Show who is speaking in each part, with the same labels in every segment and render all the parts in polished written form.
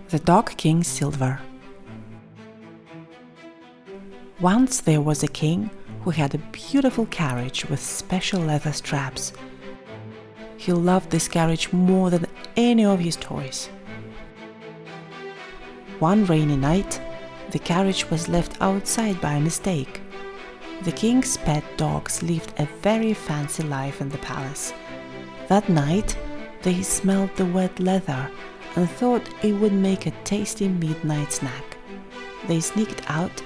Speaker 1: The Dog King Silver. Once there was a king who had a beautiful carriage with special leather straps. He loved this carriage more than any of his toys. One rainy night, the carriage was left outside by mistake. The king's pet dogs lived a very fancy life in the palace. That night, they smelled the wet leather and thought it would make a tasty midnight snack. They sneaked out,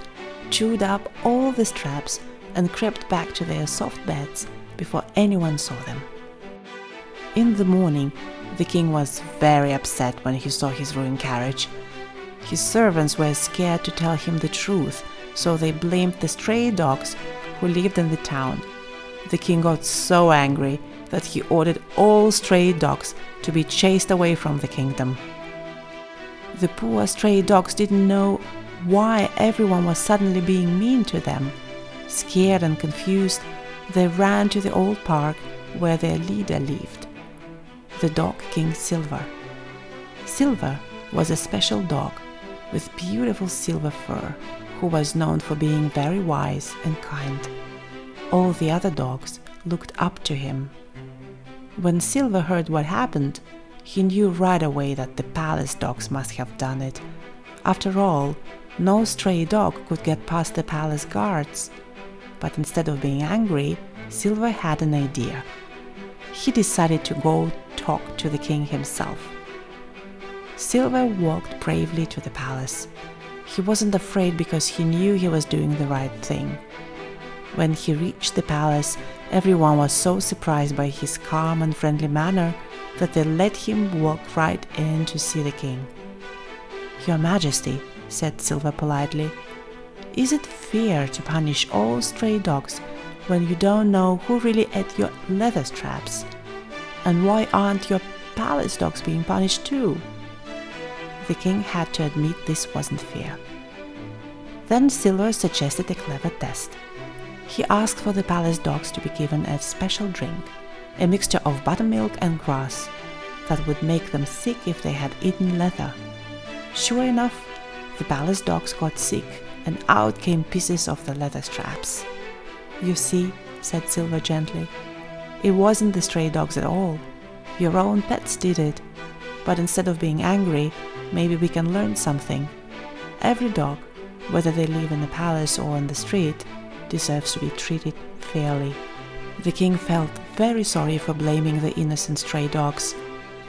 Speaker 1: chewed up all the straps, and crept back to their soft beds before anyone saw them. In the morning, the king was very upset when he saw his ruined carriage. His servants were scared to tell him the truth, so they blamed the stray dogs who lived in the town. The king got so angry that he ordered all stray dogs to be chased away from the kingdom. The poor stray dogs didn't know why everyone was suddenly being mean to them. Scared and confused, they ran to the old park where their leader lived, the Dog King Silver. Silver was a special dog with beautiful silver fur, who was known for being very wise and kind. All the other dogs looked up to him. When Silver heard what happened, he knew right away that the palace dogs must have done it. After all, no stray dog could get past the palace guards. But instead of being angry, Silver had an idea. He decided to go talk to the king himself. Silver walked bravely to the palace. He wasn't afraid because he knew he was doing the right thing. When he reached the palace, everyone was so surprised by his calm and friendly manner that they let him walk right in to see the king. "Your Majesty," said Silver politely, "is it fair to punish all stray dogs when you don't know who really ate your leather straps? And why aren't your palace dogs being punished too?" The king had to admit this wasn't fair. Then Silver suggested a clever test. He asked for the palace dogs to be given a special drink, a mixture of buttermilk and grass, that would make them sick if they had eaten leather. Sure enough, the palace dogs got sick, and out came pieces of the leather straps. "You see," said Silver gently, "it wasn't the stray dogs at all. Your own pets did it. But instead of being angry, maybe we can learn something. Every dog, whether they live in the palace or on the street, deserves to be treated fairly." The king felt very sorry for blaming the innocent stray dogs.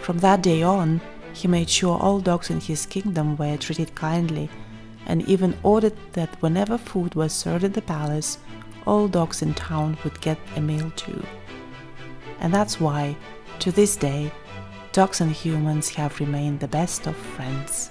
Speaker 1: From that day on, he made sure all dogs in his kingdom were treated kindly, and even ordered that whenever food was served at the palace, all dogs in town would get a meal too. And that's why, to this day, dogs and humans have remained the best of friends.